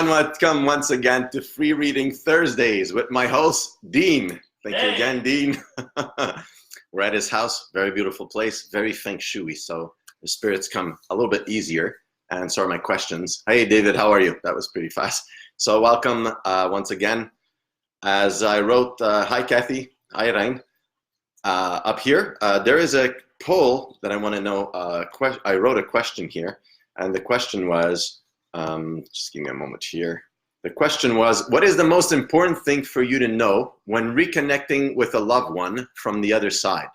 everyone. Welcome once again to Free Reading Thursdays with my host, Dean. Thank you again, Dean. We're at his house. Very beautiful place. Very feng shui. So the spirits come a little bit easier. And so are my questions. Hey, David, how are you? That was pretty fast. So welcome once again. As I wrote, hi, Kathy. Hi, Rein. Up here, there is a poll that I want to know. I wrote a question here. And the question was, just give me a moment here. The question was, what is the most important thing for you to know when reconnecting with a loved one from the other side?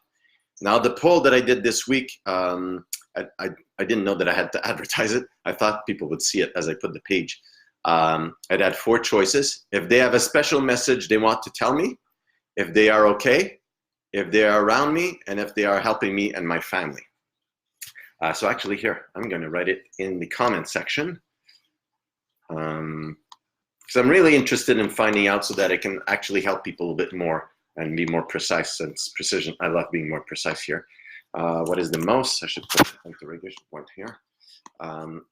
Now, the poll that I did this week, I didn't know that I had to advertise it. I thought people would see it as I put the page. I'd had 4 choices. If they have a special message they want to tell me, if they are okay, if they are around me, and if they are helping me and my family. So actually here, I'm going to write it in the comment section. Because I'm really interested in finding out so that I can actually help people a bit more and be more precise, since precision, I love being more precise here. What is the most? I should put the regulation point here.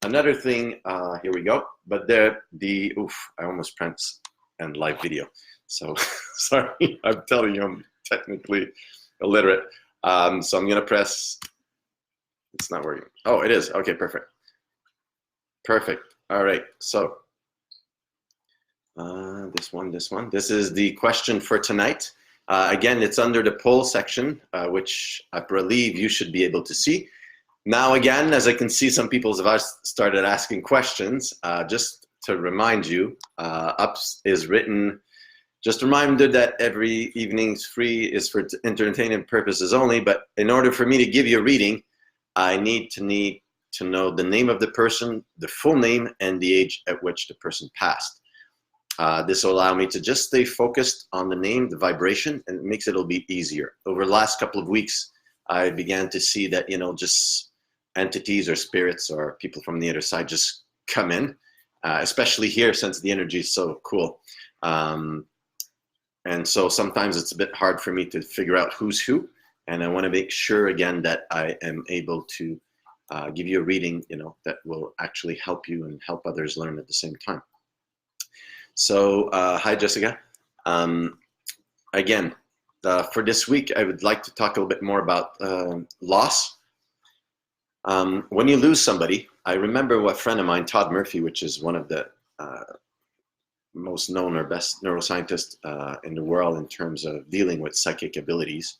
Another thing, here we go. But I almost pressed end live video. So sorry, I'm telling you, I'm technically illiterate. So I'm gonna press. It's not working. Oh, it is. Okay, perfect. Perfect. All right. So this one. This is the question for tonight. Again, it's under the poll section, which I believe you should be able to see. Now, again, as I can see, some people have started asking questions. Just to remind you, up is written. Just a reminder that every evening's free is for entertainment purposes only. But in order for me to give you a reading, I need to know the name of the person, the full name, and the age at which the person passed. This will allow me to just stay focused on the name, the vibration, and it makes it a little bit easier. Over the last couple of weeks, I began to see that, just entities or spirits or people from the other side just come in, especially here since the energy is so cool. And so sometimes it's a bit hard for me to figure out who's who. And I want to make sure, again, that I am able to give you a reading, that will actually help you and help others learn at the same time. So, hi, Jessica. Again, for this week, I would like to talk a little bit more about loss. When you lose somebody, I remember a friend of mine, Todd Murphy, which is one of the most known or best neuroscientists in the world in terms of dealing with psychic abilities.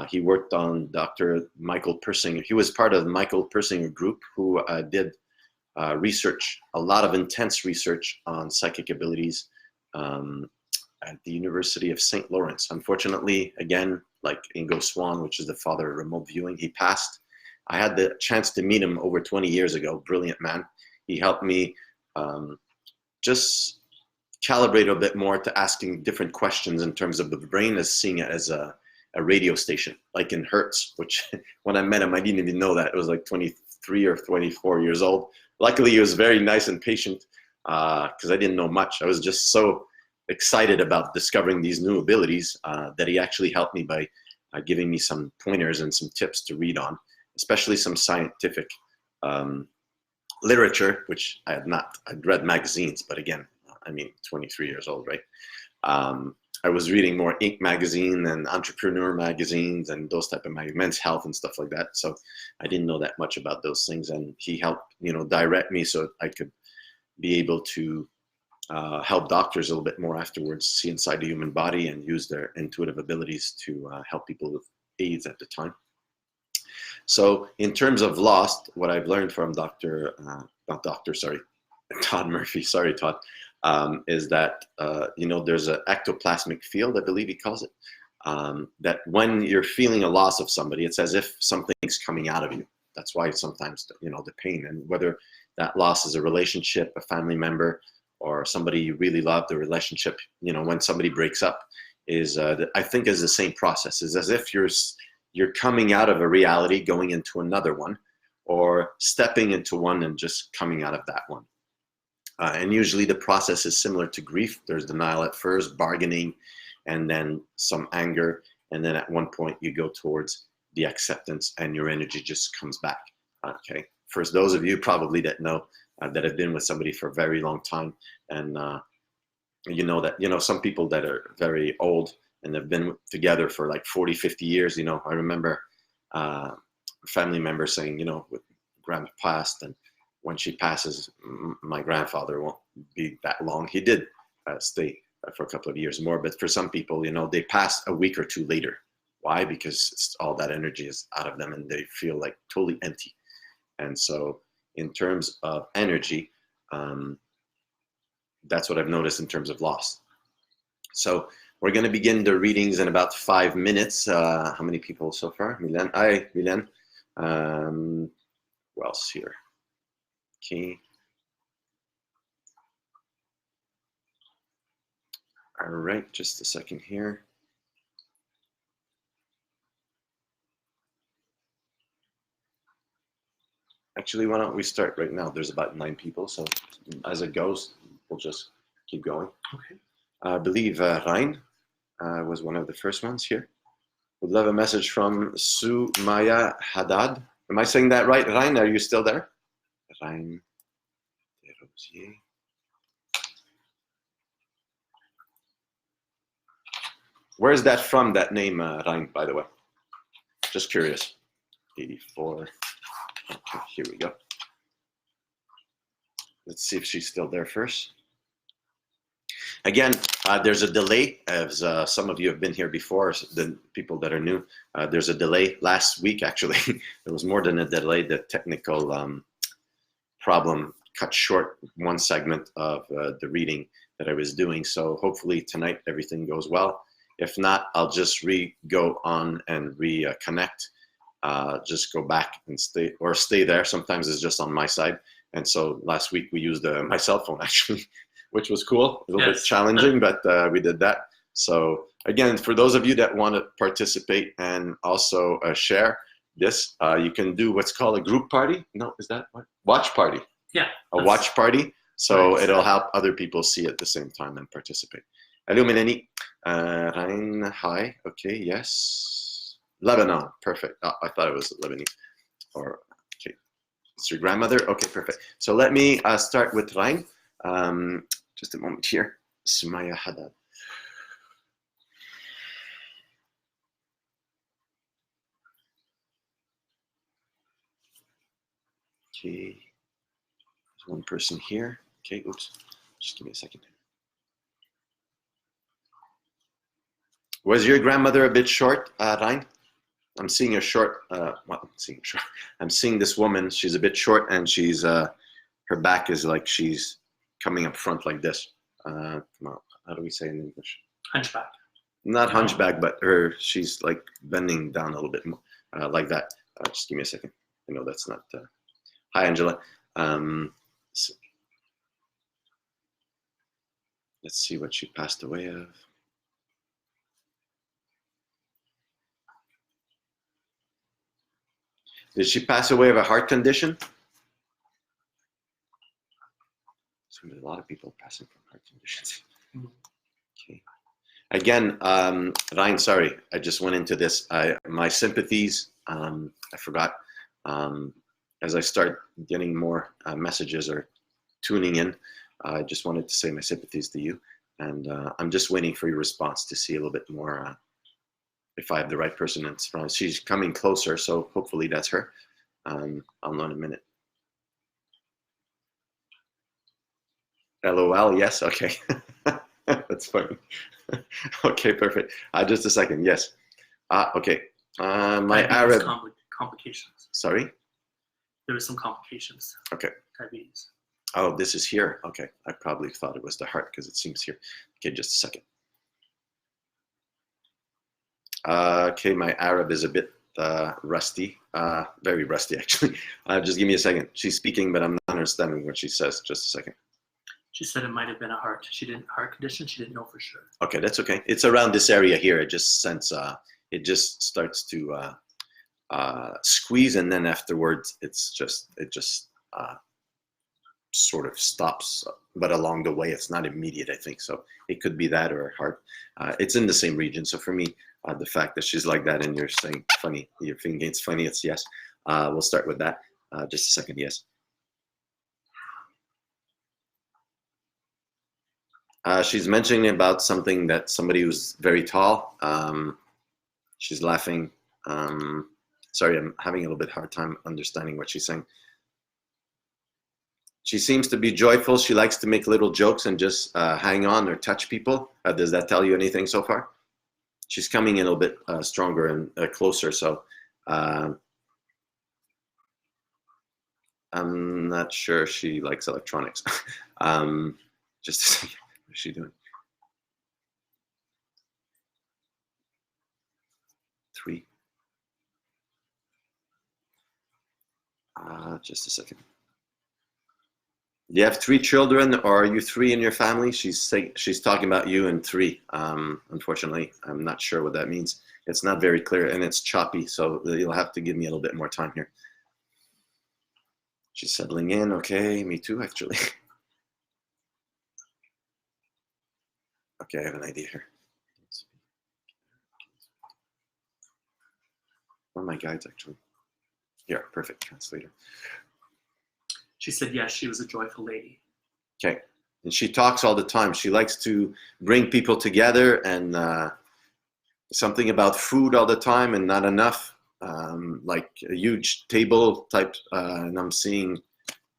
He worked on Dr. Michael Persinger. He was part of the Michael Persinger group who did research, a lot of intense research on psychic abilities at the University of St. Lawrence. Unfortunately, again, like Ingo Swann, which is the father of remote viewing, he passed. I had the chance to meet him over 20 years ago. Brilliant man. He helped me just calibrate a bit more to asking different questions in terms of the brain as seeing it as a radio station, like in Hertz, which when I met him, I didn't even know that. It was like 23 or 24 years old. Luckily, he was very nice and patient because I didn't know much. I was just so excited about discovering these new abilities that he actually helped me by giving me some pointers and some tips to read on, especially some scientific literature, which I had not. I'd read magazines, but again, 23 years old, right? I was reading more Inc. magazine and entrepreneur magazines and those type of men's health and stuff like that. So I didn't know that much about those things. And he helped, direct me so I could be able to help doctors a little bit more afterwards, see inside the human body and use their intuitive abilities to help people with AIDS at the time. So in terms of loss, what I've learned from Todd Murphy, sorry, Todd, is that, there's an ectoplasmic field, I believe he calls it, that when you're feeling a loss of somebody, it's as if something's coming out of you. That's why sometimes, the pain, and whether that loss is a relationship, a family member, or somebody you really love, the relationship, when somebody breaks up is, I think is the same process. It's as if you're coming out of a reality, going into another one, or stepping into one and just coming out of that one. And usually the process is similar to grief. There's denial at first, bargaining, and then some anger. And then at one point you go towards the acceptance and your energy just comes back. Okay. For those of you probably that know that have been with somebody for a very long time. And some people that are very old and have been together for like 40, 50 years. I remember a family member saying, with grandma passed, and when she passes, my grandfather won't be that long. He did stay for a couple of years more, but for some people, they pass a week or two later. Why? Because all that energy is out of them and they feel like totally empty. And so in terms of energy, that's what I've noticed in terms of loss. So we're going to begin the readings in about 5 minutes. How many people so far? Milan. Hi, Milan. Who else here? Okay. All right, just a second here. Actually, why don't we start right now? There's about 9 people, so as it goes, we'll just keep going. Okay. I believe Ryan was one of the first ones here. Would love a message from Sumaya Haddad. Am I saying that right, Ryan? Are you still there? Ryan Desrosiers. Where is that from, that name, Ryan, by the way? Just curious. 84. Okay, here we go. Let's see if she's still there first. Again, there's a delay, as some of you have been here before, the people that are new. There's a delay. Last week, actually, there was more than a delay. The technical problem cut short one segment of the reading that I was doing. So hopefully tonight everything goes well. If not, I'll just go on and reconnect. Just go back and stay there. Sometimes it's just on my side. And so last week we used my cell phone, actually, which was cool. A little bit challenging, but we did that. So again, for those of you that want to participate and also share this, you can do what's called a group party. No, is that what? Watch party. Yeah. A watch party. So right. It'll help other people see at the same time and participate. Hello, Melanie. Ryan, hi. Okay, yes. Lebanon, perfect. Oh, I thought it was Lebanese. Or, okay. It's your grandmother? Okay, perfect. So let me start with Ryan. Just a moment here. Sumaya Haddad. Okay. There's one person here. Okay, oops. Just give me a second. Was your grandmother a bit short, Ryan? I'm seeing a short, I'm seeing this woman, she's a bit short and she's, her back is like she's coming up front like this. How do we say in English? Hunchback. Not hunchback, but she's like bending down a little bit more, like that. Just give me a second. I know that's not, hi Angela. So, let's see what she passed away of. Did she pass away of a heart condition? So a lot of people passing from heart conditions. Okay. Again, Ryan, sorry, I just went into this. My sympathies, I forgot. As I start getting more messages or tuning in, I just wanted to say my sympathies to you. And I'm just waiting for your response to see a little bit more if I have the right person in front. She's coming closer, so hopefully that's her. I'll know in a minute. LOL, yes, okay. That's funny. Okay, perfect. Just a second, yes. Okay, my Arab. Complications. Sorry? There were some complications. Okay. Diabetes. Oh, this is here. Okay, I probably thought it was the heart because it seems here. Okay, just a second. Okay, my Arab is a bit rusty, very rusty actually. Just give me a second. She's speaking, but I'm not understanding what she says. Just a second. She said it might have been a heart. Heart condition. She didn't know for sure. Okay, that's okay. It's around this area here. It just sense, it just starts to squeeze, and then afterwards, it just sort of stops. But along the way, it's not immediate, I think. So it could be that or heart. It's in the same region. So for me, the fact that she's like that and you're saying funny, you're thinking it's funny, it's yes. We'll start with that. Just a second, yes. She's mentioning about something that somebody who's very tall. She's laughing. Sorry, I'm having a little bit hard time understanding what she's saying. She seems to be joyful. She likes to make little jokes and just hang on or touch people. Does that tell you anything so far? She's coming in a little bit stronger and closer. So I'm not sure she likes electronics. Just a second. What is she doing? 3. Just a second. Do you have 3 children, or are you 3 in your family? She's talking about you and 3. Unfortunately, I'm not sure what that means. It's not very clear, and it's choppy, so you'll have to give me a little bit more time here. She's settling in. Okay, me too, actually. Okay, I have an idea here. One of my guides, actually. Here, perfect, translator. She said, yes, she was a joyful lady. Okay. And she talks all the time. She likes to bring people together, and something about food all the time and not enough. Like a huge table type, and I'm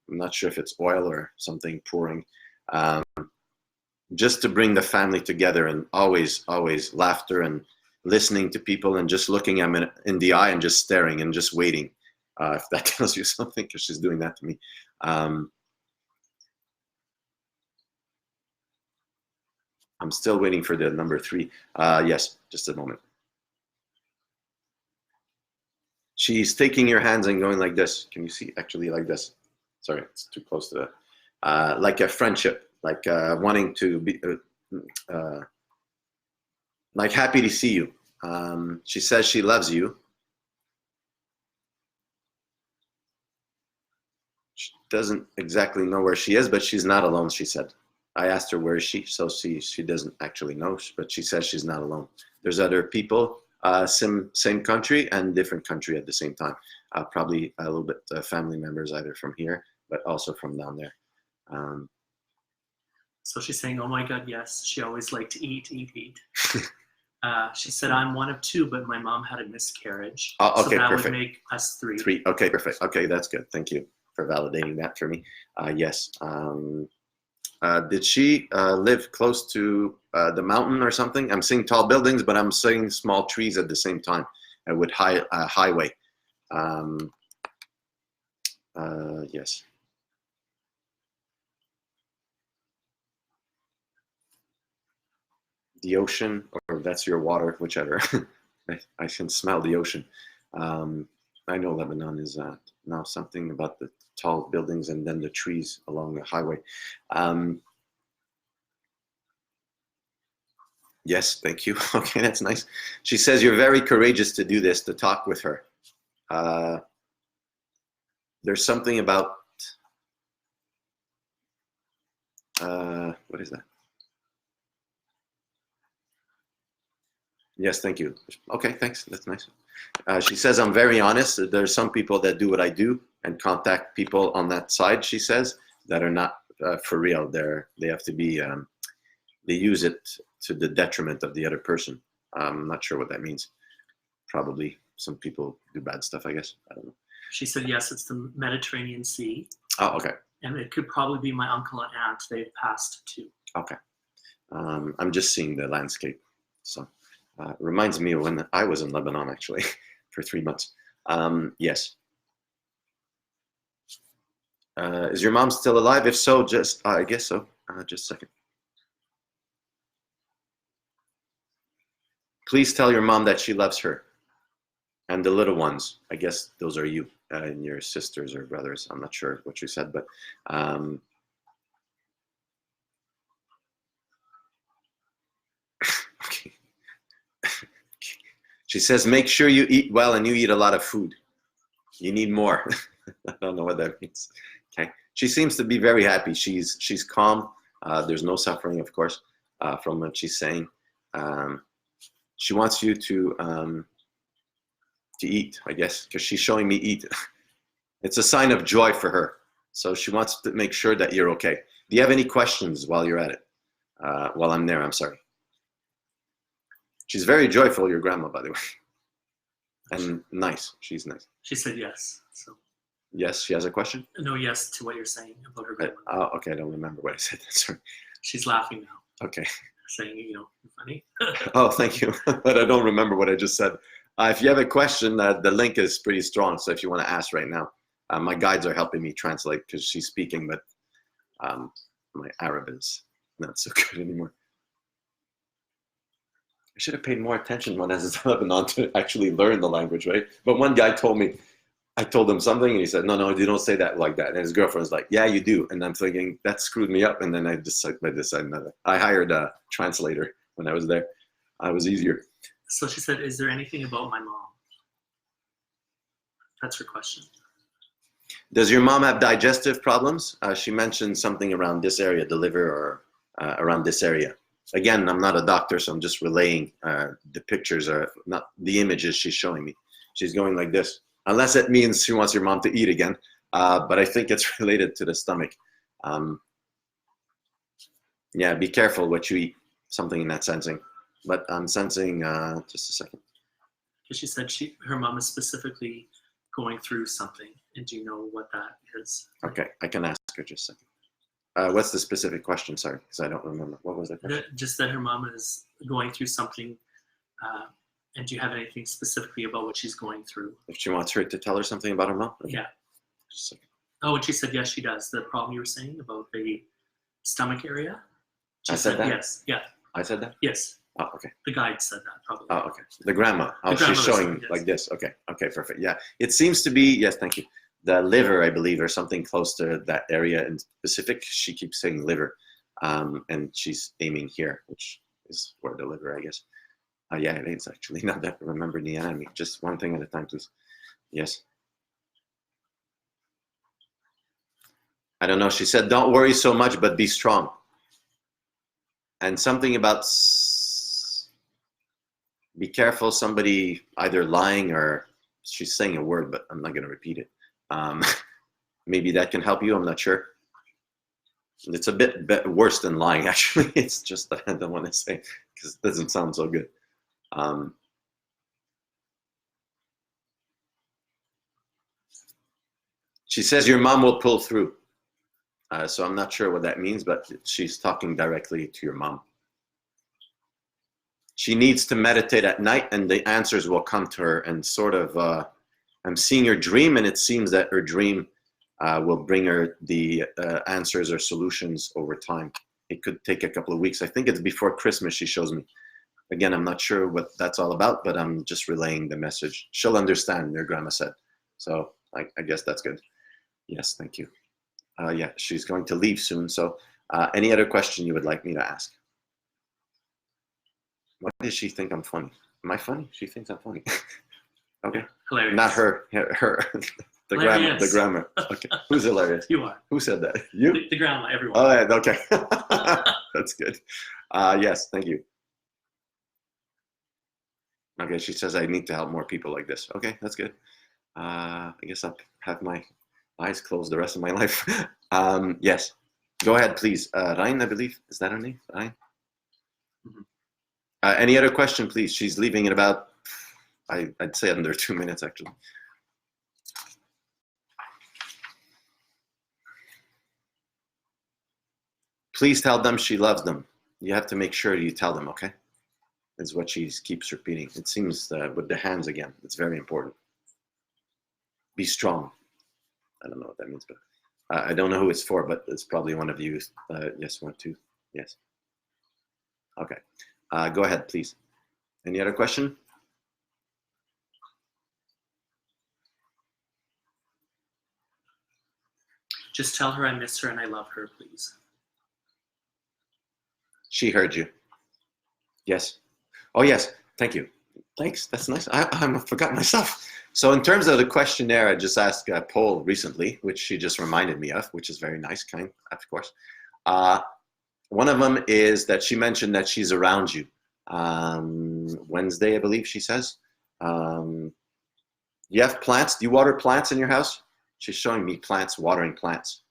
not sure if it's oil or something pouring. Just to bring the family together, and always laughter and listening to people and just looking at them in the eye and just staring and just waiting. If that tells you something, because she's doing that to me. I'm still waiting for the number 3. Yes, just a moment. She's taking your hands and going like this. Can you see? Actually, like this. Sorry, it's too close to that. Like a friendship, like wanting to be, like happy to see you. She says she loves you. She doesn't exactly know where she is, but she's not alone, she said. I asked her where is she, so she doesn't actually know, but she says she's not alone. There's other people, same country and different country at the same time. Probably a little bit family members either from here, but also from down there. So she's saying, oh my God, yes, she always liked to eat. She said, I'm one of 2, but my mom had a miscarriage. Okay, so that perfect. would make us 3. 3, okay, perfect. Okay, that's good. Thank you for validating that for me. Yes. Did she live close to the mountain or something? I'm seeing tall buildings, but I'm seeing small trees at the same time with highway. Yes. The ocean, or that's your water, whichever. I can smell the ocean. I know Lebanon is now something about the tall buildings and then the trees along the highway. Yes, thank you. Okay, that's nice. She says you're very courageous to do this, to talk with her. There's something about, what is that? Yes, thank you. Okay, thanks. That's nice. She says, I'm very honest. There's some people that do what I do and contact people on that side, she says, that are not for real. They have to be, they use it to the detriment of the other person. I'm not sure what that means. Probably some people do bad stuff, I guess. I don't know. She said, yes, it's the Mediterranean Sea. Oh, okay. And it could probably be my uncle and aunt. They've passed too. Okay. I'm just seeing the landscape. So reminds me of when I was in Lebanon, actually, for 3 months. Yes. Is your mom still alive? If so, just, I guess so. Just a second. Please tell your mom that she loves her. And the little ones, I guess those are you and your sisters or brothers. I'm not sure what you said, but okay. She says, make sure you eat well and you eat a lot of food. You need more. I don't know what that means. Okay. She seems to be very happy. She's calm. There's no suffering, of course, from what she's saying. She wants you to eat, I guess, because she's showing me eat. It's a sign of joy for her. So she wants to make sure that you're okay. Do you have any questions while you're at it? while I'm there. I'm sorry. She's very joyful, your grandma, by the way. And nice. She's nice. She said yes. So Yes, she has a question? no, yes to what you're saying about her grandma. Oh, okay. I don't remember what I said. Sorry. She's laughing now, Okay. saying, you're funny. Oh, thank you. But I don't remember what I just said. If you have a question, the link is pretty strong. So if you want to ask right now, my guides are helping me translate because she's speaking, but my Arab is not so good anymore. I should have paid more attention when I was in Lebanon to actually learn the language, right? But one guy told me, I told him something and he said, no, you don't say that like that. And his girlfriend was like, yeah, you do. And I'm thinking, that screwed me up. And then I decided I hired a translator when I was there. I was easier. So she said, is there anything about my mom? That's her question. Does your mom have digestive problems? She mentioned something around this area, the liver, or around this area. Again, I'm not a doctor, so I'm just relaying the pictures, are not the images she's showing me. She's going like this, unless it means she wants your mom to eat again. But I think it's related to the stomach. Yeah, be careful what you eat, something in that sensing. But I'm sensing, just a second. Because she said her mom is specifically going through something. And do you know what that is? Okay, I can ask her just a second. What's the specific question? Sorry, because I don't remember. What was the question? Just that her mom is going through something. And do you have anything specifically about what she's going through? If she wants her to tell her something about her mom? Okay. Yeah. Just a second. Oh, and she said, yes, she does. The problem you were saying about the stomach area? She I said that? Yes. Yeah. I said that? Yes. Oh, okay. The guide said that, probably. Oh, okay. The grandma. Oh, The grandma she's showing yes. like this. Okay. Okay, perfect. Yeah. It seems to be, yes, thank you. The liver, I believe, or something close to that area in specific. She keeps saying liver. And she's aiming here, which is where the liver, I guess. Yeah, it is actually. Not that I remember the anatomy. Just one thing at a time, please. Yes. I don't know. She said, don't worry so much, but be strong. And something about be careful, somebody either lying or she's saying a word, but I'm not going to repeat it. Maybe that can help you. I'm not sure. It's a bit worse than lying, actually. It's just that I don't want to say because it doesn't sound so good. She says your mom will pull through. So I'm not sure what that means, but she's talking directly to your mom. She needs to meditate at night and the answers will come to her, and sort of, I'm seeing her dream and it seems that her dream will bring her the answers or solutions over time. It could take a couple of weeks. I think it's before Christmas, she shows me. Again, I'm not sure what that's all about, but I'm just relaying the message. She'll understand, your grandma said. So I guess that's good. Yes, thank you. Yeah, she's going to leave soon. So any other question you would like me to ask? Why does she think I'm funny? Am I funny? She thinks I'm funny. Okay. Hilarious. Not her. The grandma. The grandma. Okay. Who's hilarious? You are. Who said that? You? The grandma, everyone. Oh, yeah, okay. That's good. Yes, thank you. Okay, she says I need to help more people like this. Okay, that's good. I guess I'll have my eyes closed the rest of my life. Yes. Go ahead, please. Ryan, I believe. Is that her name? Ryan? Mm-hmm. Any other question, please? She's leaving in about, I'd say under 2 minutes, actually. Please tell them she loves them. You have to make sure you tell them, okay? Is what she keeps repeating. It seems with the hands again, it's very important. Be strong. I don't know what that means, but I don't know who it's for, but it's probably one of you. Yes, 1, 2, yes. Okay, go ahead, please. Any other question? Just tell her I miss her and I love her, please. She heard you. Yes. Oh, yes. Thank you. Thanks. That's nice. I forgot myself. So in terms of the questionnaire, I just asked a poll recently, which she just reminded me of, which is very nice, kind of course. One of them is that she mentioned that she's around you. Wednesday, I believe she says. You have plants? Do you water plants in your house? She's showing me plants, watering plants.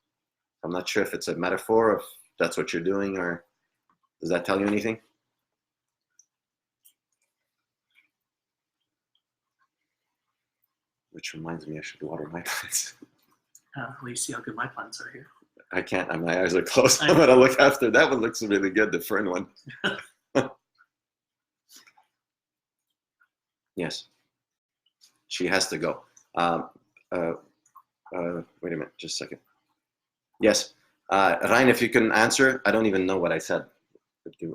I'm not sure if it's a metaphor, if that's what you're doing, or Does that tell you anything? Which reminds me, I should water my plants. Well, you see how good my plants are here. I can't. My eyes are closed. I'm gonna look after that one. Looks really good. The fern one. Yes. She has to go. Wait a minute. Just a second. Yes. Ryan, if you can answer, I don't even know what I said.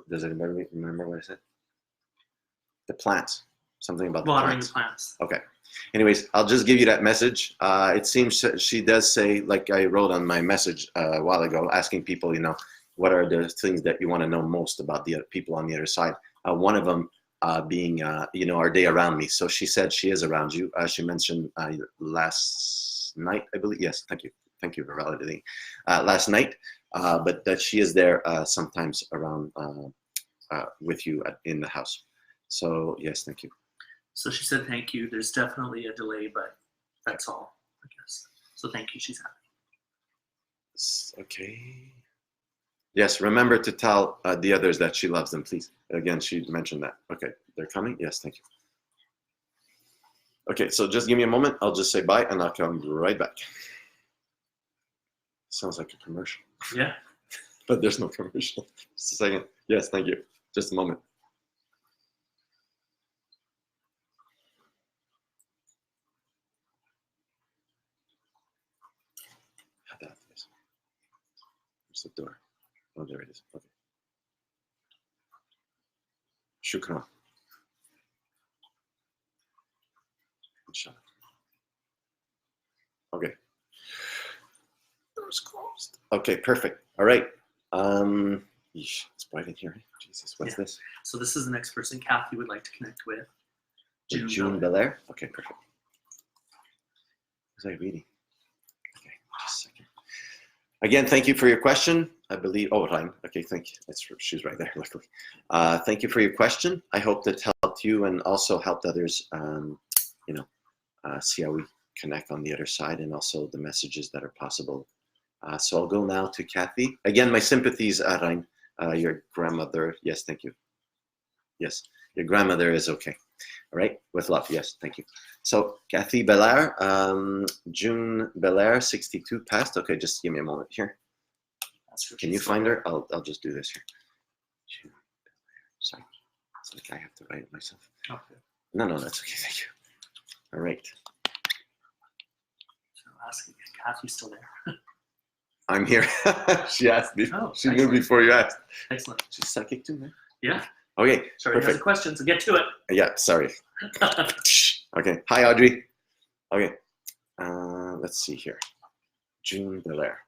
Does anybody remember what I said? The plants. Something about the Watering plants. the plants. Okay. Anyways, I'll just give you that message. It seems she does say, like I wrote on my message a while ago, asking people, what are the things that you want to know most about the people on the other side? One of them being, are they around me? So she said she is around you. She mentioned last night, I believe. Yes, thank you. Thank you for validating. Last night, but that she is there sometimes around with you in the house. So yes, thank you. So she said thank you. There's definitely a delay, but that's all, I guess. So thank you. She's happy. Okay. Yes, remember to tell the others that she loves them, please. Again, she mentioned that. Okay, they're coming? Yes, thank you. Okay, so just give me a moment. I'll just say bye, and I'll come right back. Sounds like a commercial. Yeah. But there's no commercial. Just a second. Yes, thank you. Just a moment. Where's the door? Oh, there it is. Okay. Shukran. Inshallah. Okay. Door's closed. Okay, perfect. All right. Yeesh, it's bright in here. Jesus, what's this? So this is the next person Kathy would like to connect with. June Belair? Okay, perfect. Was I reading? Okay, just a second. Again, thank you for your question. I believe, Ryan. Okay, thank you. She's right there, luckily. Thank you for your question. I hope that helped you and also helped others, see how we connect on the other side and also the messages that are possible. So I'll go now to Kathy. Again, my sympathies, Ryan. Your grandmother, yes, thank you. Yes, your grandmother is okay. All right, with love, yes, thank you. So Kathy Belair, June Belair, 62 passed. Okay, just give me a moment here. Can you find her? I'll just do this here. June Belair, sorry. It's like I have to write it myself. Okay. No, that's okay, thank you. All right. So asking, Kathy's still there. I'm here. She asked me. Oh, she excellent. knew before you asked. Excellent. She's psychic too, man. Yeah. Okay. Sorry, perfect. has a question, so get to it. Yeah, sorry. Okay. Hi, Audrey. Okay. Let's see here. June Belair.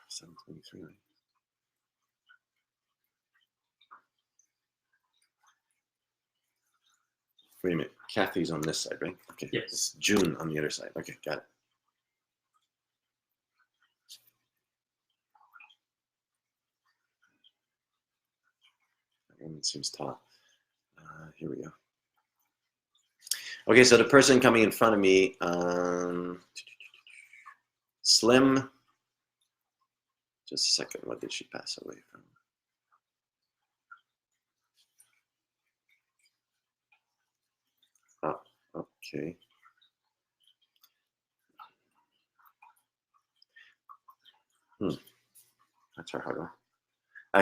723. Wait a minute. Kathy's on this side, right? Okay. Yes. It's June on the other side. Okay, got it. That one seems tall. Here we go. Okay, so the person coming in front of me, Slim. Just a second. What did she pass away from? Oh, okay. That's her hard one.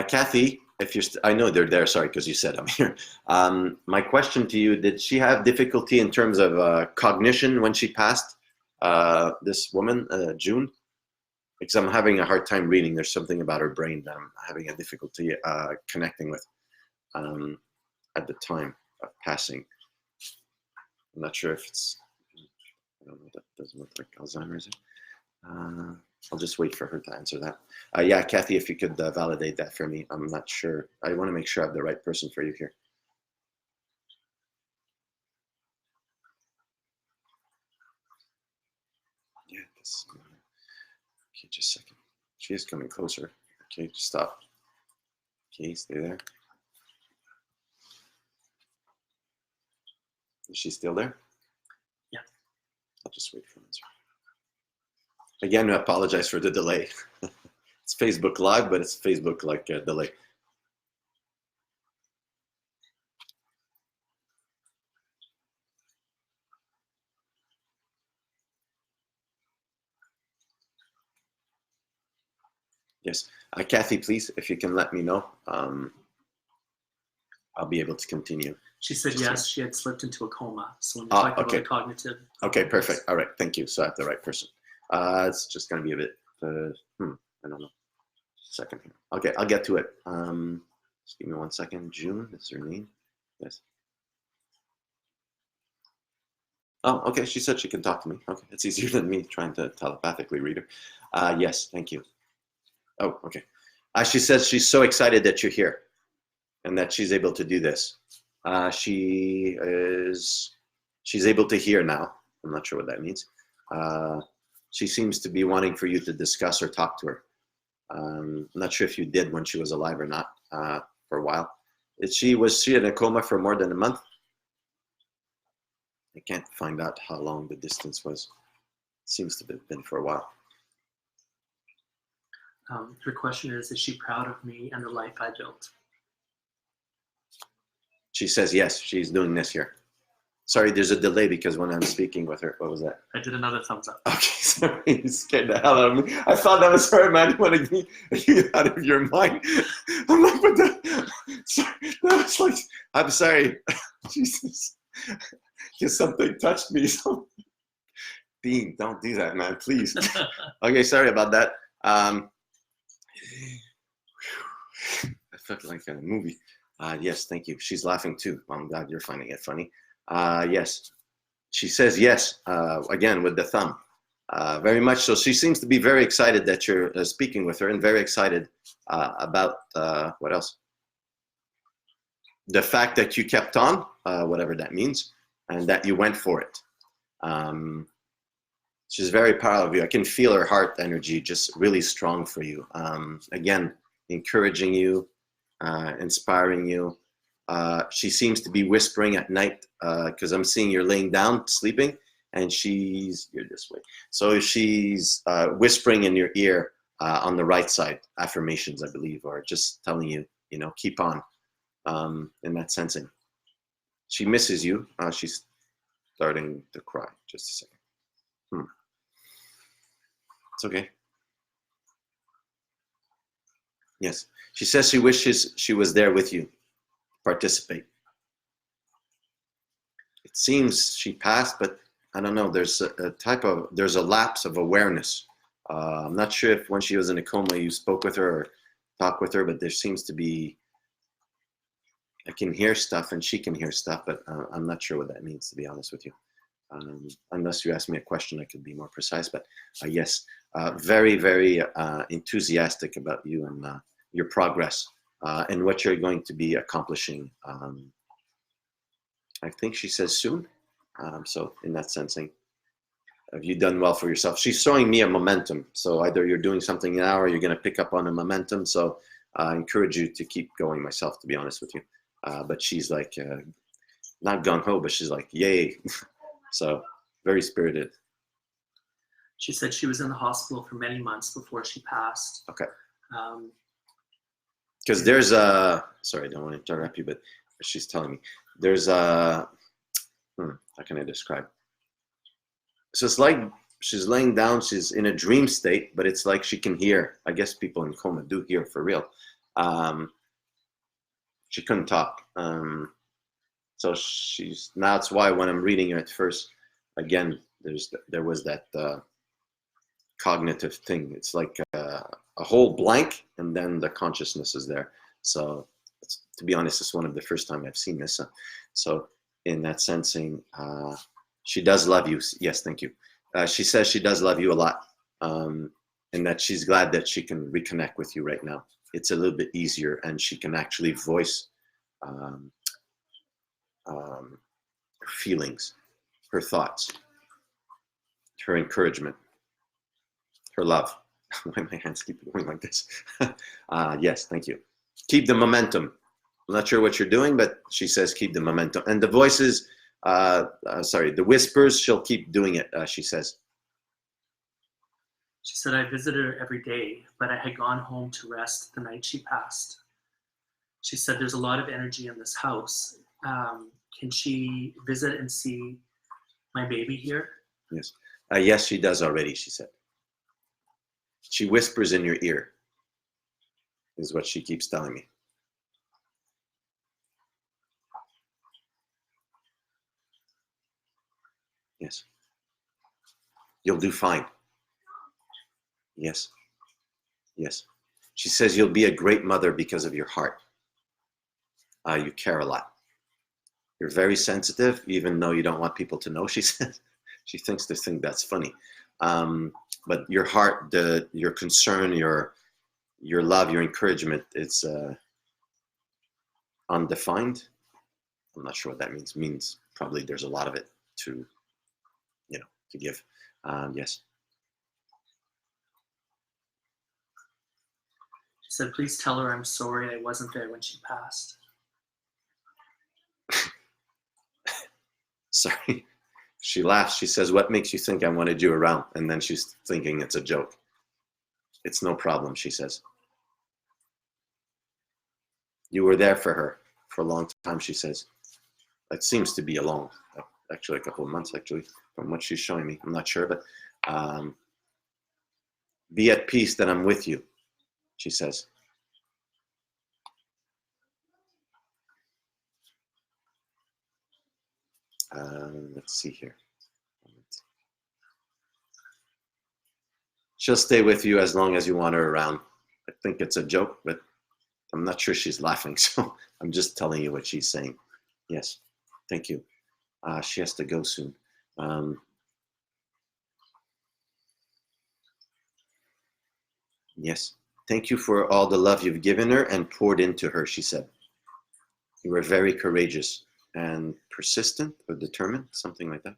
Kathy, if you're, I know they're there. Sorry, because you said I'm here. My question to you: did she have difficulty in terms of cognition when she passed? This woman, June, because I'm having a hard time reading. There's something about her brain that I'm having a difficulty connecting with at the time of passing. I'm not sure if it's. I don't know. That doesn't look like Alzheimer's. I'll just wait for her to answer that. Yeah, Kathy, if you could validate that for me. I'm not sure. I want to make sure I have the right person for you here. Yeah, this. Okay, just a second. She is coming closer. Okay, just stop. Okay, stay there. Is she still there? Yeah. I'll just wait for an answer. Again, I apologize for the delay. It's It's Facebook Live, but it's Facebook like delay. Yes. Kathy, please, if you can let me know, I'll be able to continue. She said yes, she had slipped into a coma. So when you're talking about the cognitive. Okay, perfect. All right, thank you. So I have the right person. It's just going to be a bit, I don't know. Second here. Okay, I'll get to it. Just give me 1 second. June, that's her name. Yes. Oh, okay, she said she can talk to me. Okay, it's easier than me trying to telepathically read her. Yes, thank you. Oh, okay. She says she's so excited that you're here and that she's able to do this. She's able to hear now. I'm not sure what that means. She seems to be wanting for you to discuss or talk to her. I'm not sure if you did when she was alive or not for a while. Was she in a coma for more than a month? I can't find out how long the distance was. It seems to have been for a while. Her question is she proud of me and the life I built? She says yes, she's doing this here. Sorry, there's a delay because when I'm speaking with her, what was that? I did another thumbs up. Okay, sorry, you scared the hell out of me. I thought that was her, man. You want to get you out of your mind. I'm like, what the? Sorry, that was like, I'm sorry. Jesus. Because something touched me. So. Dean, don't do that, man, please. Okay, sorry about that. I felt like a movie. Yes, thank you. She's laughing too. I'm glad you're finding it funny. Yes, she says yes, again with the thumb. Very much so. She seems to be very excited that you're speaking with her and very excited about, what else? The fact that you kept on, whatever that means, and that you went for it. She's very proud of you. I can feel her heart energy just really strong for you. Again, encouraging you, inspiring you. She seems to be whispering at night because I'm seeing you're laying down, sleeping, and you're this way. So she's whispering in your ear on the right side, affirmations, I believe, or just telling you, keep on in that sensing. She misses you. She's starting to cry. Just a second. It's okay. Yes. She says she wishes she was there with you. Participate. It seems she passed, but I don't know. There's there's a lapse of awareness. I'm not sure if when she was in a coma you spoke with her or talked with her, but there seems to be, I can hear stuff and she can hear stuff, but I'm not sure what that means, to be honest with you. Unless you ask me a question, I could be more precise, but yes, very, very enthusiastic about you and your progress and what you're going to be accomplishing. I think she says soon. So in that sensing, have you done well for yourself? She's showing me a momentum. So either you're doing something now or you're going to pick up on a momentum. So I encourage you to keep going myself, to be honest with you. But she's like, not gung-ho, but she's like, yay. So very spirited. She said she was in the hospital for many months before she passed. Okay. Because there's a, sorry, I don't want to interrupt you, but she's telling me there's a, how can I describe? So it's like she's laying down, she's in a dream state, but it's like she can hear. I guess people in coma do hear for real. She couldn't talk. So now it's why when I'm reading her at first, again, there was that cognitive thing. It's like a whole blank and then the consciousness is there. So to be honest, it's one of the first time I've seen this. So in that sensing, she does love you. Yes, thank you. She says she does love you a lot and that she's glad that she can reconnect with you right now. It's a little bit easier and she can actually voice her feelings, her thoughts, her encouragement, her love. Why my hands keep going like this? Yes, thank you. Keep the momentum. I'm not sure what you're doing, but she says keep the momentum. And the voices, the whispers, she'll keep doing it, she says. She said, I visited her every day, but I had gone home to rest the night she passed. She said, there's a lot of energy in this house. Can she visit and see my baby here? Yes. Yes, she does already, she said. She whispers in your ear, is what she keeps telling me. Yes. You'll do fine. Yes. Yes. She says you'll be a great mother because of your heart. You care a lot. You're very sensitive, even though you don't want people to know, she says. She thinks they think that's funny. But your heart, your concern, your love, your encouragement, it's undefined. I'm not sure what that means. Means probably there's a lot of it to give. Yes. She said, please tell her I'm sorry I wasn't there when she passed. Sorry. She laughs. She says, what makes you think I wanted you around? And then she's thinking it's a joke. It's no problem, she says. You were there for her for a long time, she says. It seems to be actually a couple of months, actually, from what she's showing me. I'm not sure, but be at peace that I'm with you, she says. Let's see here. She'll stay with you as long as you want her around. I think it's a joke, but I'm not sure she's laughing, so I'm just telling you what she's saying. Yes, thank you. She has to go soon. Yes, thank you for all the love you've given her and poured into her, she said. You were very courageous and persistent or determined, something like that.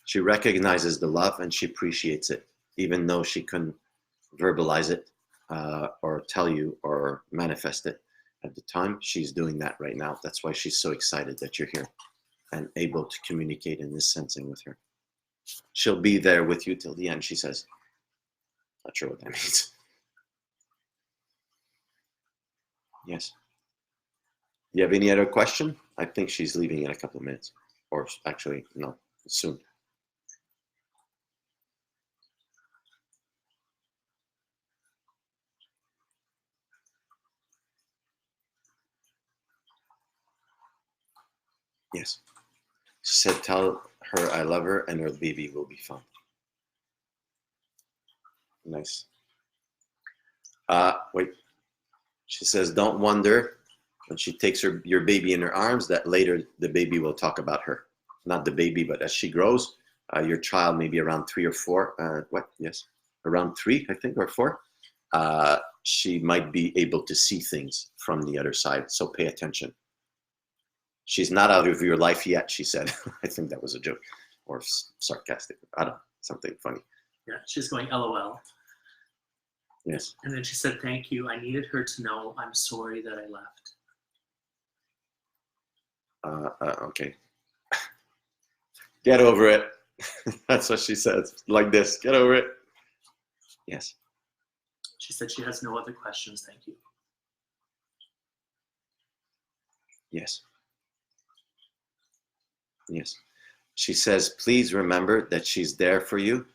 She recognizes the love and she appreciates it, even though she couldn't verbalize it or tell you or manifest it at the time. She's doing that right now. That's why she's so excited that you're here and able to communicate in this sensing with her. She'll be there with you till the end, she says. Not sure what that means. Yes. You have any other question? I think she's leaving in a couple of minutes. Or actually, no, soon. Yes. She said, tell her I love her and her baby will be fine. Nice. Wait. She says, don't wonder when she takes your baby in her arms that later the baby will talk about her. Not the baby, but as she grows, your child maybe around 3 or 4. Yes. Around 3, I think, or 4. She might be able to see things from the other side. So pay attention. She's not out of your life yet, she said. I think that was a joke or sarcastic. I don't know, something funny. Yeah, she's going LOL. Yes. And then she said, thank you. I needed her to know I'm sorry that I left. Okay. Get over it. That's what she says. Like this. Get over it. Yes. She said she has no other questions. Thank you. Yes. Yes. She says, please remember that she's there for you,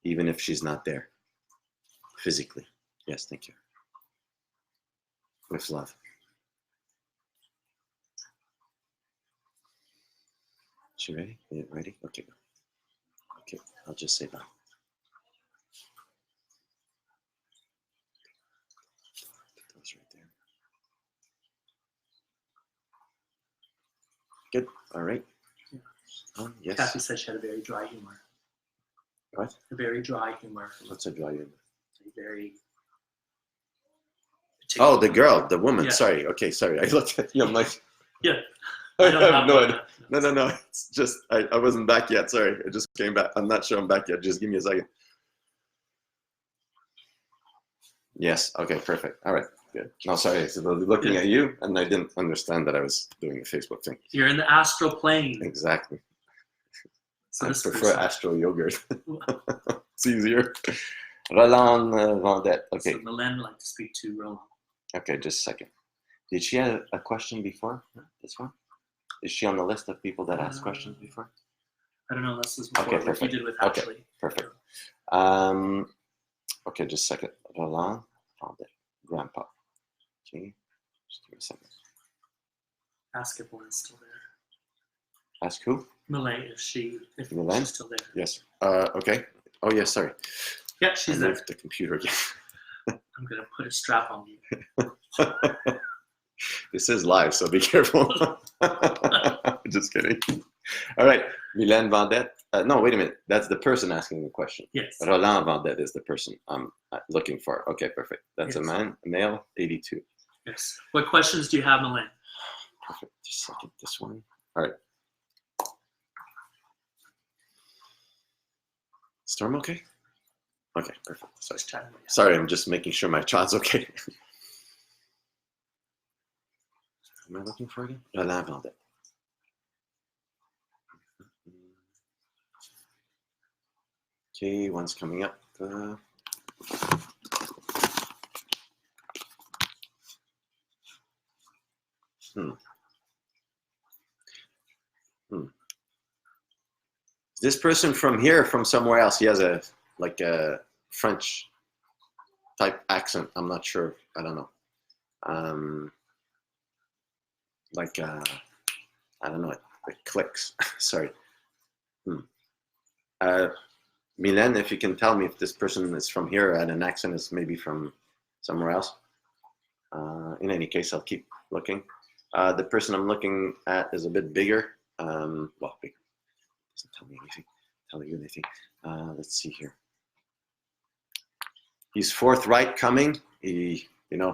even if she's not there physically. Yes, thank you. With love. She ready? Are you ready? Okay. Okay, I'll just say bye. Those right there. Good. All right. Yes. Kathy said she had a very dry humor. What? A very dry humor. What's a dry humor? Very. Oh, the girl, the woman. Yeah. Sorry. Okay, sorry. I looked at you. I'm like, yeah. I have no idea. No. It's just, I wasn't back yet. Sorry. I just came back. I'm not sure I'm back yet. Just give me a second. Yes. Okay, perfect. All right. Good. No, sorry. So looking at you, and I didn't understand that I was doing the Facebook thing. You're in the astral plane. Exactly. So I prefer astral yogurt. It's easier. Roland Vendette. Okay. So Mylène would like to speak to Roland. Okay, just a second. Did she have a question before this one? Is she on the list of people that asked questions before? I don't know. This is before Okay, what you perfect. did with Okay, Ashley. perfect. Okay, just a second. Roland Vendette. Grandpa. Okay, just give me a second. Ask if Mylène's still there. Ask who? Mylène, if she's Mylène? still there. Yes. Okay. Oh, yes, sorry. Yeah, she's I there. moved the computer again. I'm going to put a strap on you. This is live, so be careful. Just kidding. All right. Mylène Vendette. No, wait a minute. That's the person asking the question. Yes. Roland Vendette is the person I'm looking for. Okay, perfect. That's Yes. a man, a male, 82. Yes. What questions do you have, Mylène? Perfect. Just a second. This one. All right. Storm okay? Okay, perfect. Sorry. Just chatting with you. Sorry, I'm just making sure my child's okay. Am I looking for it? Roland Vendette. Okay, one's coming up. Is this person from here or from somewhere else? He has a French type accent. I'm not sure. I don't know. I don't know. It clicks. Sorry. Mylène, if you can tell me if this person is from here and an accent is maybe from somewhere else. In any case, I'll keep looking. The person I'm looking at is a bit bigger. Well, big. Doesn't tell me anything. Tell you anything. Let's see here. He's forthright coming. He,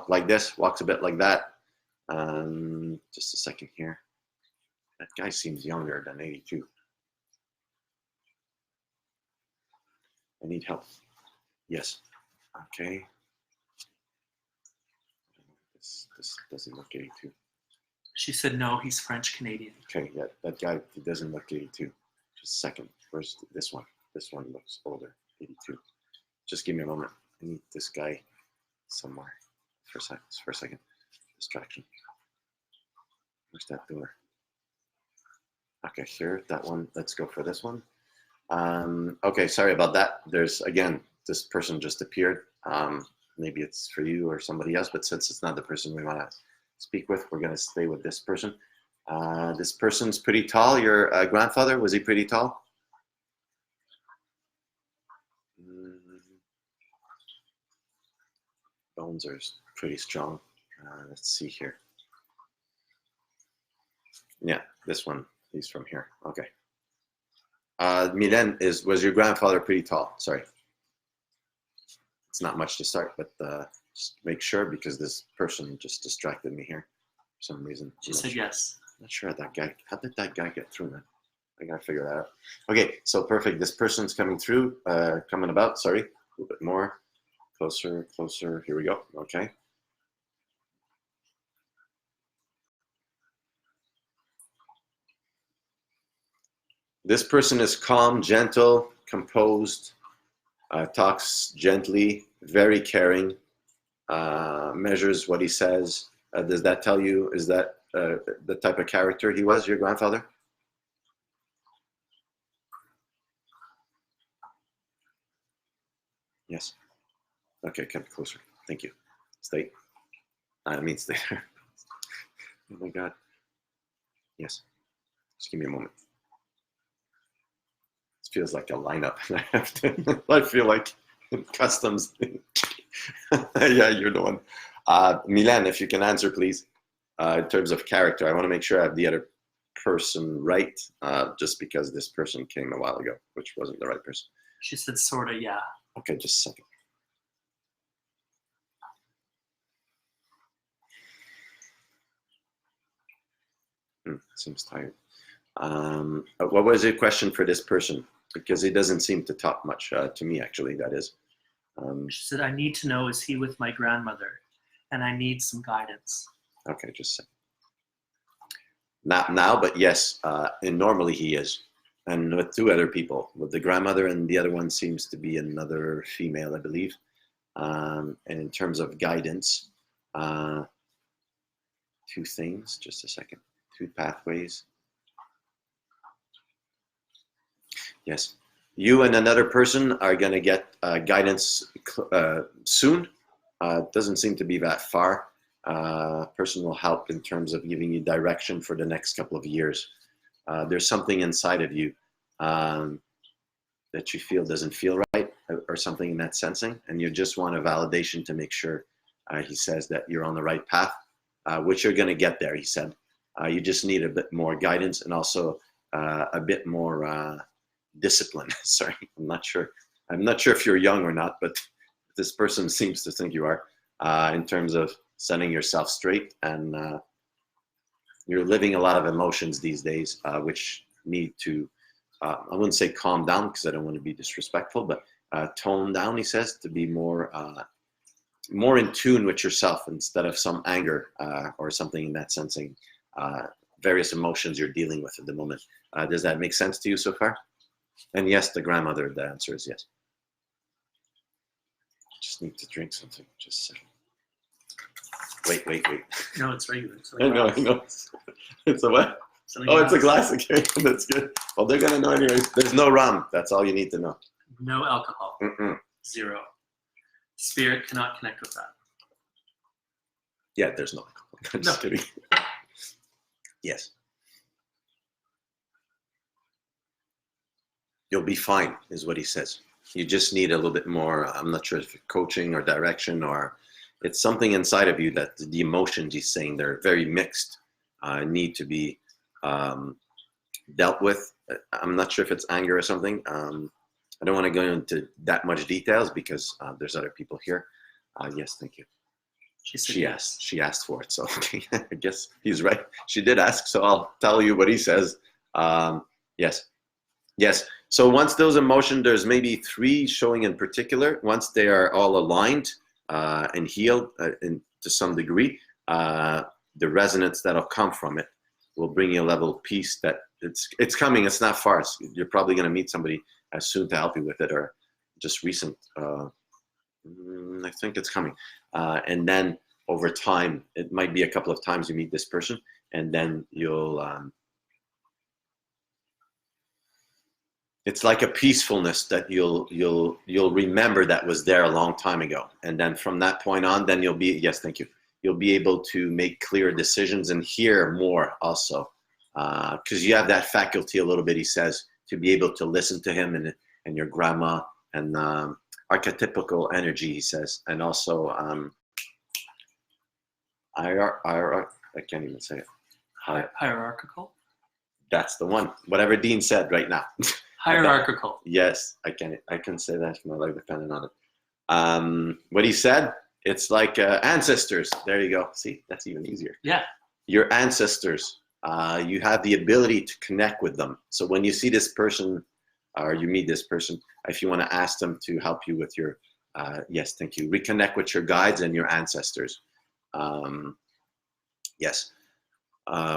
like this, walks a bit like that. Just a second here. That guy seems younger than 82. I need help. Yes. Okay. This doesn't look 82. She said no, he's French Canadian. Okay, yeah, that guy, he doesn't look 82. Just a second. Where's this one? This one looks older, 82. Just give me a moment. I need this guy somewhere. For a second. Distraction. Where's that door? Okay, here, that one. Let's go for this one. Okay, sorry about that. There's, again, this person just appeared. Maybe it's for you or somebody else, but since it's not the person we want to speak with, we're going to stay with this person. This person's pretty tall. Your grandfather, was he pretty tall? Bones are pretty strong. Let's see here. Yeah, this one, he's from here. Okay. Mylène, was your grandfather pretty tall? Sorry. It's not much to start, but just make sure because this person just distracted me here for some reason. She said yes. I'm not sure that guy. How did that guy get through, man? I gotta figure that out. Okay, so perfect. This person's coming through, coming about. Sorry, a little bit more. Closer, closer. Here we go. Okay. This person is calm, gentle, composed, talks gently, very caring, measures what he says. Does that tell you, is that the type of character he was, your grandfather? Yes. Okay, come closer. Thank you. Stay. I mean, stay there. Oh my God. Yes. Just give me a moment. This feels like a lineup. I feel like customs. Yeah, you're the one. Mylène, if you can answer, please. In terms of character, I want to make sure I have the other person right, just because this person came a while ago, which wasn't the right person. She said sorta, yeah. Okay, just a second. Seems tired. What was your question for this person? Because he doesn't seem to talk much to me, actually, that is. She said, I need to know, is he with my grandmother? And I need some guidance. Okay, just a second. Not now, but yes, and normally he is. and with two other people, with the grandmother, and the other one seems to be another female, I believe. And in terms of guidance, two things, just a second, two pathways. Yes, you and another person are going to get guidance soon. It doesn't seem to be that far. Person will help in terms of giving you direction for the next couple of years. There's something inside of you that you feel doesn't feel right, or something in that sensing, and you just want a validation to make sure, he says, that you're on the right path, which you're going to get there, he said. You just need a bit more guidance, and also a bit more discipline. Sorry, I'm not sure if you're young or not, but this person seems to think you are, in terms of setting yourself straight, and you're living a lot of emotions these days, which need to, I wouldn't say calm down, because I don't want to be disrespectful, but tone down, he says, to be more in tune with yourself, instead of some anger or something in that sensing, various emotions you're dealing with at the moment. Does that make sense to you so far? And yes, the grandmother, the answer is yes. Just need to drink something, just a second. Wait. No, it's regular. I know. It's a what? It's a glass again. That's good. Well, they're going to know anyways. There's no rum. That's all you need to know. No alcohol. Mm-mm. 0. Spirit cannot connect with that. Yeah, there's no alcohol. I'm just kidding. Yes. You'll be fine, is what he says. You just need a little bit more, I'm not sure if coaching or direction, or it's something inside of you that the emotions he's saying, they're very mixed, need to be dealt with. I'm not sure if it's anger or something. I don't want to go into that much details, because there's other people here. Yes, thank you. She asked for it, so okay. I guess he's right. She did ask, so I'll tell you what he says. Yes. So once those emotions, there's maybe 3 showing in particular. Once they are all aligned and healed to some degree, the resonance that'll come from it will bring you a level of peace that it's coming. It's not far. You're probably going to meet somebody soon to help you with it, or just recent. I think it's coming. And then over time, it might be a couple of times you meet this person, and then you'll, it's like a peacefulness that you'll remember that was there a long time ago. And then from that point on, then you'll be, yes, thank you. You'll be able to make clear decisions and hear more also. Because you have that faculty a little bit, he says, to be able to listen to him and your grandma, and archetypical energy, he says. And also, I can't even say it. Hierarchical? That's the one. Whatever Dean said right now. Hierarchical. Yes, I can say that if my life depended on it. What he said, it's like ancestors. There you go. See, that's even easier. Yeah. Your ancestors, you have the ability to connect with them. So when you see this person, or you meet this person, if you want to ask them to help you with your, yes, thank you, reconnect with your guides and your ancestors. Yes.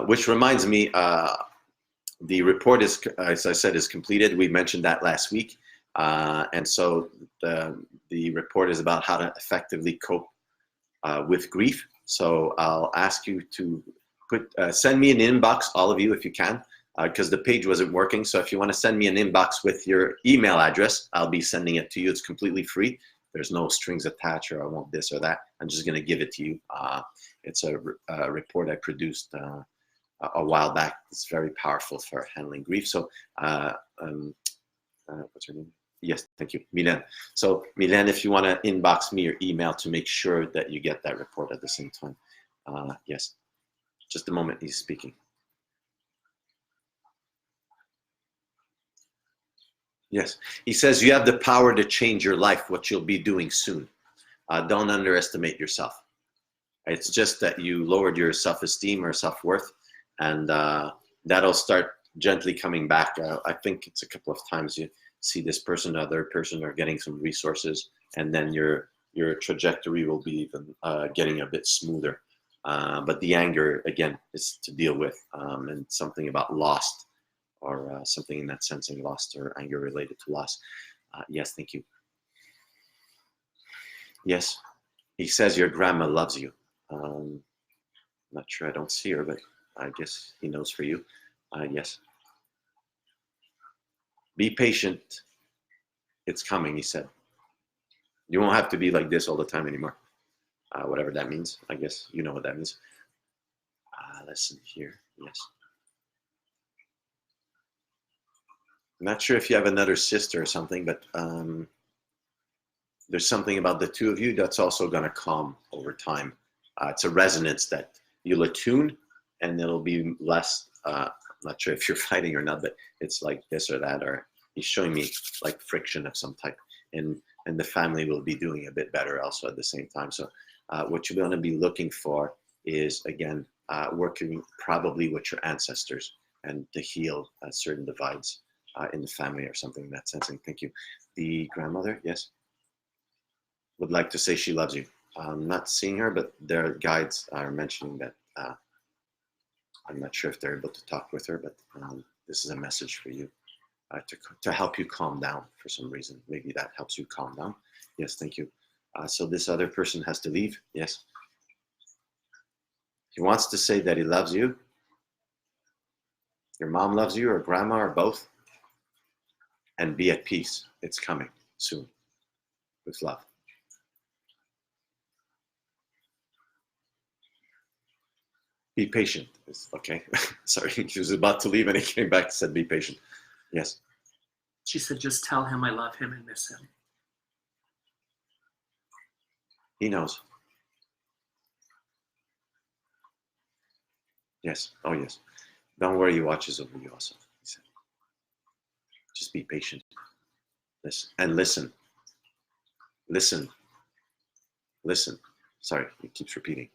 Which reminds me, the report is, as I said, is completed. We mentioned that last week. And so the report is about how to effectively cope with grief. So I'll ask you to send me an inbox, all of you, if you can, because the page wasn't working. So if you want to send me an inbox with your email address, I'll be sending it to you. It's completely free. There's no strings attached, or I want this or that. I'm just going to give it to you. It's a report I produced a while back. It's very powerful for handling grief. So what's her name? Yes, thank you, Milen. So Milen, if you want to inbox me your email to make sure that you get that report at the same time. Yes, just a moment, he's speaking. Yes, he says you have the power to change your life, what you'll be doing soon. Don't underestimate yourself. It's just that you lowered your self-esteem or self-worth, and that'll start gently coming back. I think it's a couple of times you see this person, other person are getting some resources, and then your trajectory will be even getting a bit smoother. But the anger, again, is to deal with, and something about lost or something in that sensing lost or anger related to loss. Yes, thank you. Yes, he says your grandma loves you. Not sure, I don't see her, but I guess he knows for you. Yes. Be patient. It's coming, he said. You won't have to be like this all the time anymore. Whatever that means. I guess you know what that means. Listen here. Yes. I'm not sure if you have another sister or something, but there's something about the two of you that's also going to calm over time. It's a resonance that you'll attune, and it'll be less. I'm not sure if you're fighting or not, but it's like this or that, or he's showing me like friction of some type, and the family will be doing a bit better also at the same time. So what you're going to be looking for is, again, working probably with your ancestors and to heal certain divides in the family or something in that sensing. Thank you. The grandmother, yes, would like to say she loves you. I'm not seeing her, but their guides are mentioning that. I'm not sure if they're able to talk with her, but this is a message for you to help you calm down for some reason. Maybe that helps you calm down. Yes, thank you. So this other person has to leave. Yes. He wants to say that he loves you. Your mom loves you, or grandma, or both. And be at peace. It's coming soon. With love. Be patient. Okay. Sorry, he was about to leave and he came back and said, be patient. Yes. She said, just tell him I love him and miss him. He knows. Yes. Oh, yes. Don't worry, he watches over you also. He said. Just be patient. Listen. And listen. Listen. Listen. Sorry, he keeps repeating.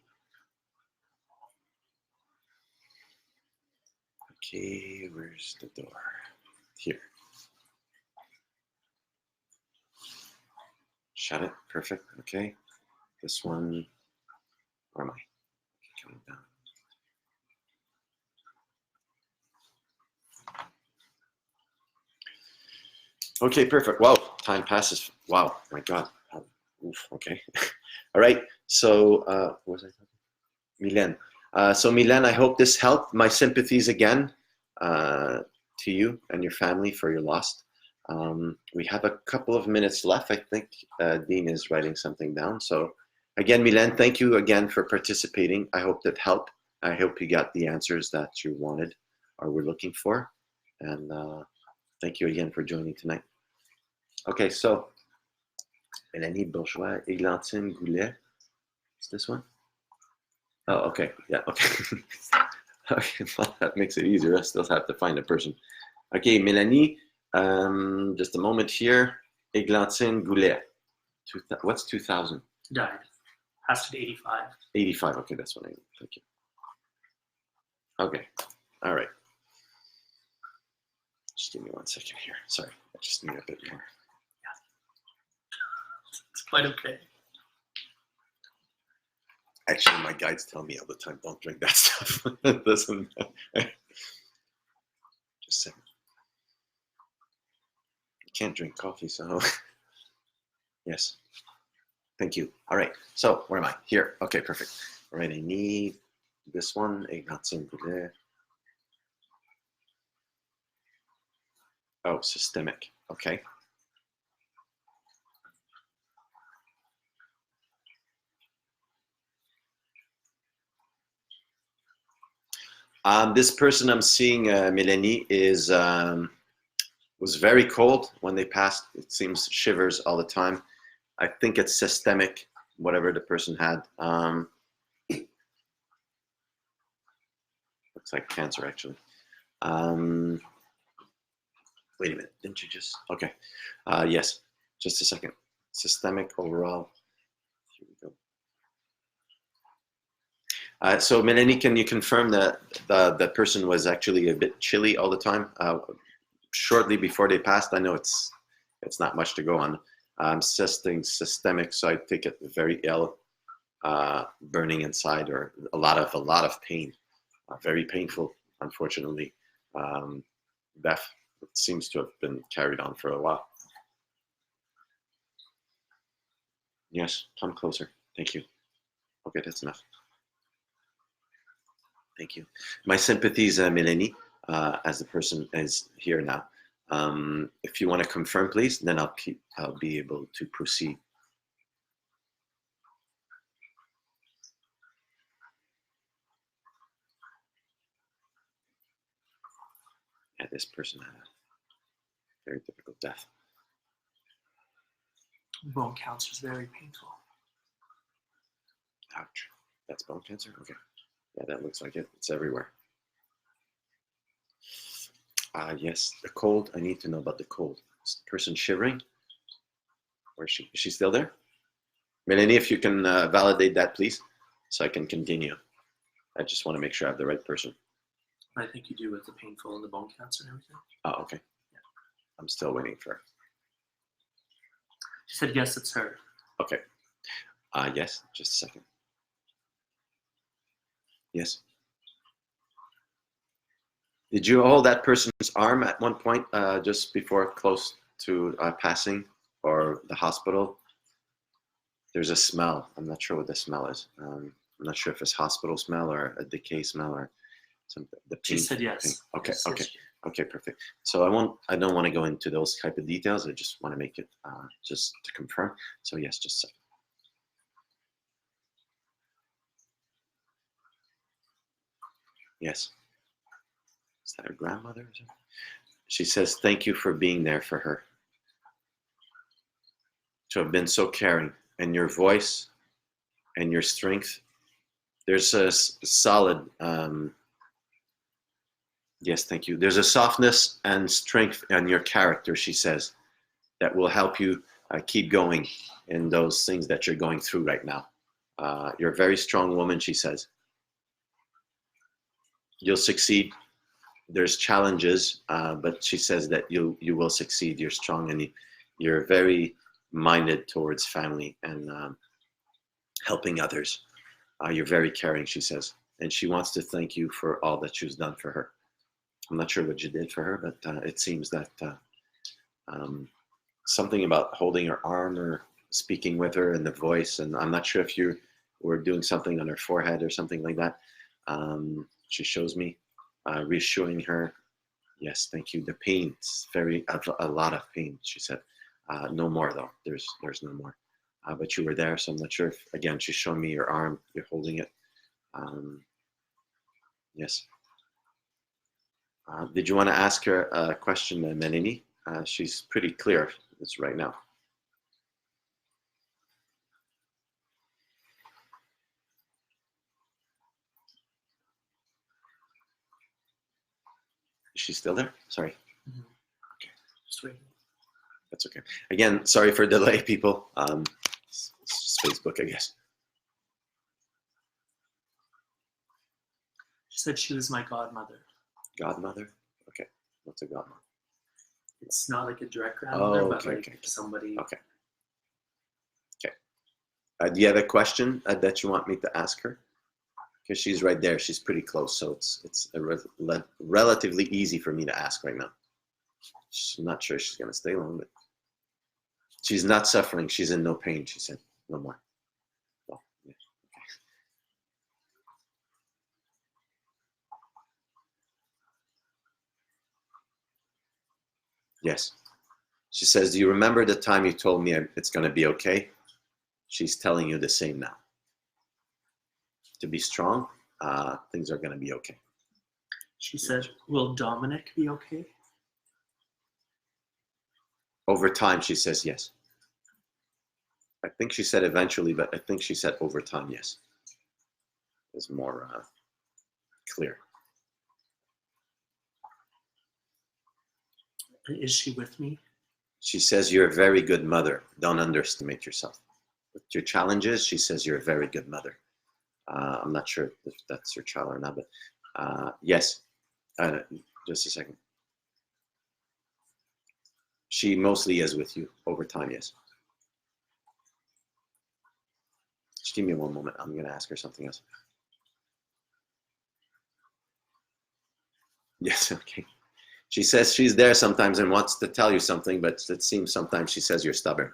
Okay, where's the door? Here. Shut it. Perfect. Okay. This one. Where am I? Coming down. Okay, perfect. Wow, time passes. Wow, my God. Oof, okay. All right. So, what was I talking? Mylène. So, Mylène, I hope this helped. My sympathies again to you and your family for your loss. We have a couple of minutes left. I think Dean is writing something down. So, again, Mylène, thank you again for participating. I hope that helped. I hope you got the answers that you wanted or were looking for. And thank you again for joining tonight. Okay, so Mélanie Bourgeois, Églantine Goulet. Is this one? Oh, okay. Yeah, okay. Okay, well, that makes it easier. I still have to find a person. Okay, Mélanie, just a moment here. Églantine Goulet. What's 2000? Died. Has to be 85. 85. Okay, that's what I need. Thank you. Okay. All right. Just give me 1 second here. Sorry, I just need a bit more. It's quite okay. Actually, my guides tell me all the time, don't drink that stuff. It doesn't. Just a second. I can't drink coffee, so. Yes. Thank you. All right. So, where am I? Here. Okay, perfect. All right, I need this one. Oh, systemic. Okay. This person I'm seeing, Mélanie, was very cold when they passed. It seems shivers all the time. I think it's systemic, whatever the person had. Looks like cancer, actually. Wait a minute, didn't you just? Okay. Yes, just a second. Systemic overall. Here we go. So Mélanie, can you confirm that the person was actually a bit chilly all the time? Shortly before they passed, I know it's not much to go on. Systemic, so I take it very ill, burning inside, or a lot of pain, very painful, unfortunately. death. It seems to have been carried on for a while. Yes, come closer. Thank you. Okay, that's enough. Thank you. My sympathies, Melanie, as the person is here now. If you want to confirm, please, then I'll be able to proceed. Yeah, this person had a very difficult death. Bone cancer is very painful. Ouch. That's bone cancer? Okay. Yeah, that looks like it. It's everywhere. Yes, the cold. I need to know about the cold. Is the person shivering? Or is she still there? Melanie, if you can validate that, please, so I can continue. I just want to make sure I have the right person. I think you do with the painful and the bone cancer and everything. Oh, okay. Yeah. I'm still waiting for her. She said, yes, it's her. Okay. Yes, just a second. Yes. Did you hold that person's arm at one point, just before close to passing or the hospital? There's a smell. I'm not sure what the smell is. I'm not sure if it's hospital smell or a decay smell or something. She said yes. Thing. Okay, yes, okay, yes. okay, perfect. So I don't want to go into those type of details. I just want to make it just to confirm. So yes, just a second. Yes. Is that her grandmother or something? She says, thank you for being there for her. To have been so caring, and your voice and your strength. There's a solid, yes, thank you. There's a softness and strength in your character, she says, that will help you keep going in those things that you're going through right now. You're a very strong woman, she says. You'll succeed. There's challenges, but she says that you will succeed. You're strong and you're very minded towards family and helping others. You're very caring, she says. And she wants to thank you for all that you've done for her. I'm not sure what you did for her, but it seems that something about holding her arm or speaking with her and the voice, and I'm not sure if you were doing something on her forehead or something like that. She shows me, reassuring her. Yes, thank you. The pain, it's a lot of pain, she said. No more though, there's no more. But you were there, so I'm not sure if, again, she's showing me your arm, you're holding it. Yes. Did you want to ask her a question, Menini? She's pretty clear, it's right now. Is she still there? Sorry. Mm-hmm. Okay. Just waiting. That's okay. Again, sorry for delay, people. It's just Facebook, I guess. She said she was my godmother. Godmother? Okay. What's a godmother? It's not like a direct grandmother, okay, but like okay. somebody. Okay. Okay. Do you have a question that you want me to ask her? Because she's right there. She's pretty close, so it's relatively easy for me to ask right now. I'm not sure she's going to stay long, but she's not suffering. She's in no pain, she said. No more. Well, yeah. Okay. Yes. She says, do you remember the time you told me it's going to be okay? She's telling you the same now. To be strong, things are going to be okay. She said, will Dominic be okay? Over time, she says yes. I think she said eventually, but I think she said over time, yes. It's more clear. Is she with me? She says, you're a very good mother. Don't underestimate yourself. With your challenges, she says, you're a very good mother. I'm not sure if that's your child or not, but yes. Just a second. She mostly is with you over time, yes. Just give me one moment. I'm going to ask her something else. Yes, okay. She says she's there sometimes and wants to tell you something, but it seems sometimes she says you're stubborn.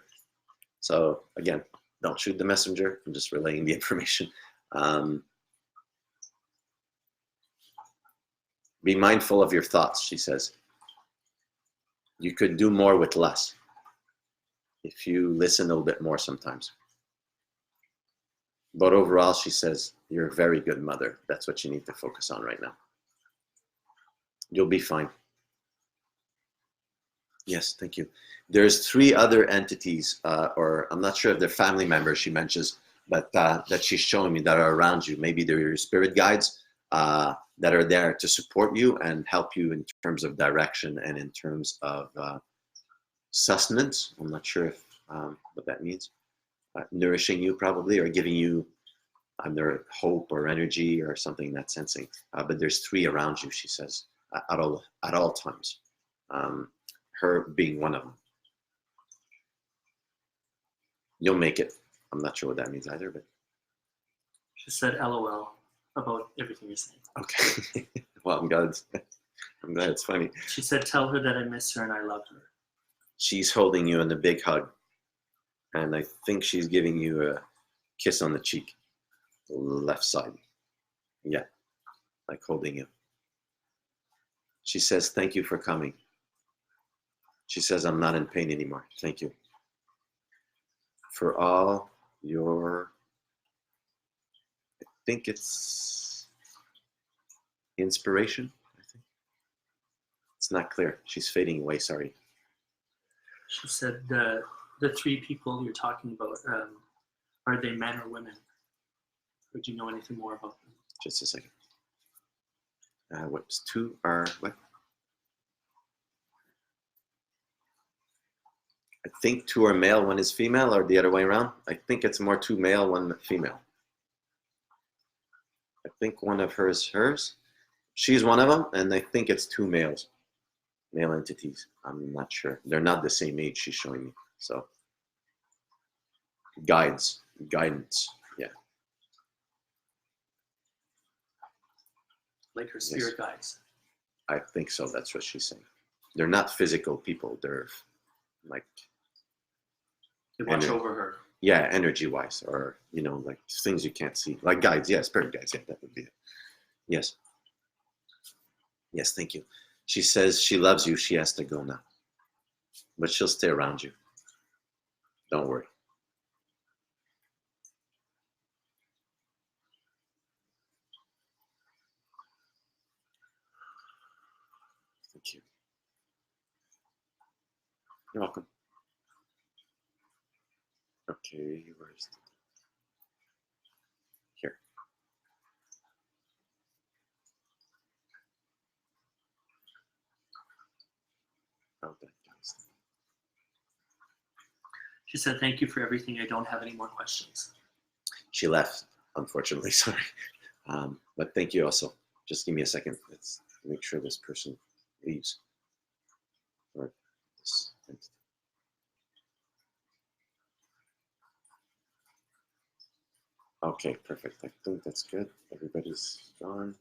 So again, don't shoot the messenger. I'm just relaying the information. Be mindful of your thoughts, she says. You could do more with less if you listen a little bit more sometimes. But overall, she says, you're a very good mother. That's what you need to focus on right now. You'll be fine. Yes, thank you. There's 3 other entities, or I'm not sure if they're family members she mentions, but that she's showing me that are around you. Maybe they're your spirit guides that are there to support you and help you in terms of direction and in terms of sustenance. I'm not sure if what that means. Nourishing you probably, or giving you either hope or energy or something in that sensing. But there's 3 around you, she says, at all times. Her being one of them. You'll make it. I'm not sure what that means either, but She said LOL about everything you're saying. okay. Well, I'm glad it's funny. She said, tell her that I miss her and I love her. She's holding you in a big hug. And I think she's giving you a kiss on the cheek. Left side. Yeah. Like holding you. She says, thank you for coming. She says, I'm not in pain anymore. Thank you. For all your, I think it's inspiration, I think. It's not clear. She's fading away, sorry. She said the 3 people you're talking about, are they men or women? Or do you know anything more about them? Just a second. What's 2 are what? I think 2 are male, 1 is female, or the other way around. I think it's more 2 male, 1 female. I think one of hers. She's one of them, and I think it's 2 males, male entities. I'm not sure. They're not the same age she's showing me. So, guidance, yeah. Like her spirit guides. I think so. That's what she's saying. They're not physical people. They're like. They watch over her. Yeah, energy-wise, or like things you can't see, like guides. Yeah, spirit guides. Yeah, that would be it. Yes. Yes, thank you. She says she loves you. She has to go now, but she'll stay around you. Don't worry. Thank you. You're welcome. Okay, where's here? Oh, that guy's. She said, thank you for everything. I don't have any more questions. She left, unfortunately, sorry. But thank you also. Just give me a second. Let's make sure this person leaves. Or this entity. Okay, perfect. I think that's good. Everybody's gone.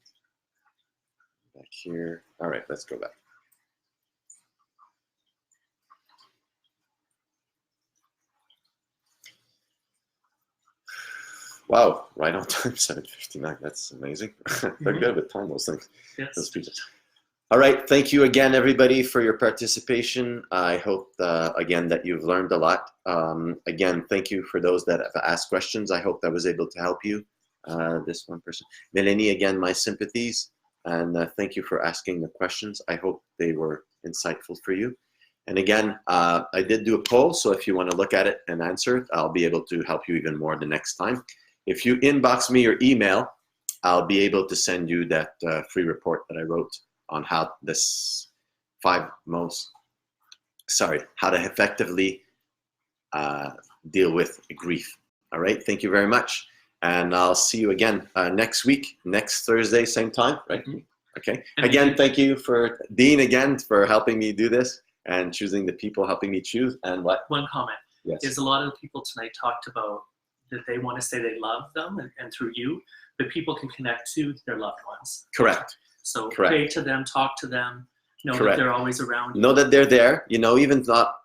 Back here. All right, let's go back. Wow, right on time, 7:59. That's amazing. They're good with time, those things. Yes. Those people. All right, thank you again, everybody, for your participation. I hope, again, that you've learned a lot. Again, thank you for those that have asked questions. I hope that was able to help you. This one person. Melanie, again, my sympathies. And thank you for asking the questions. I hope they were insightful for you. And again, I did do a poll, so if you want to look at it and answer it, I'll be able to help you even more the next time. If you inbox me your email, I'll be able to send you that free report that I wrote on how this how to effectively deal with grief. All right, thank you very much. And I'll see you again next week, next Thursday, same time, right? Mm-hmm. Okay. Again, thank you for Dean again for helping me do this and choosing the people, helping me choose. And what? One comment. Yes. Is a lot of people tonight talked about that they want to say they love them and through you, but people can connect to their loved ones. Correct. So Correct. pray to them, talk to them, Know Correct. that they're always around. Know that they're there. Even thought,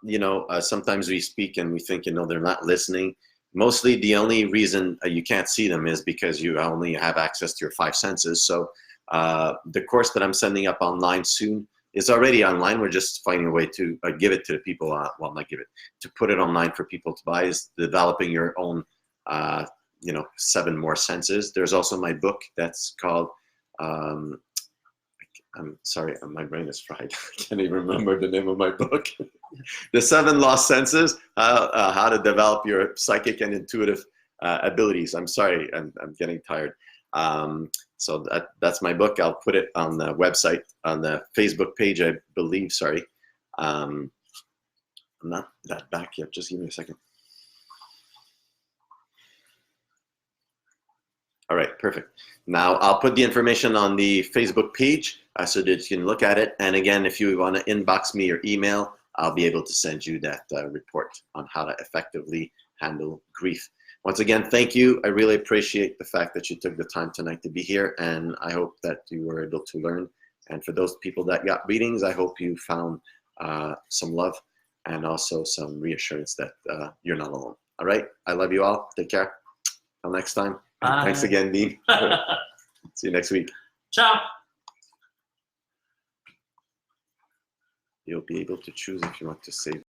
sometimes we speak and we think, they're not listening. Mostly the only reason you can't see them is because you only have access to your five senses. So the course that I'm sending up online soon is already online. We're just finding a way to give it to the people. Well, not give it, to put it online for people to buy, is developing your own, 7 more senses. There's also my book that's called, I'm sorry, my brain is fried. I can't even remember the name of my book. The 7 Lost Senses, how to develop your psychic and intuitive abilities. I'm sorry, I'm getting tired. So that's my book. I'll put it on the website, on the Facebook page, I believe, sorry. I'm not that back yet, just give me a second. All right, perfect. Now I'll put the information on the Facebook page so that you can look at it. And again, if you want to inbox me your email, I'll be able to send you that report on how to effectively handle grief. Once again, thank you. I really appreciate the fact that you took the time tonight to be here, and I hope that you were able to learn. And for those people that got readings, I hope you found some love and also some reassurance that you're not alone. All right, I love you all. Take care. Till next time. Thanks again, Dean. See you next week. Ciao. You'll be able to choose if you want to save.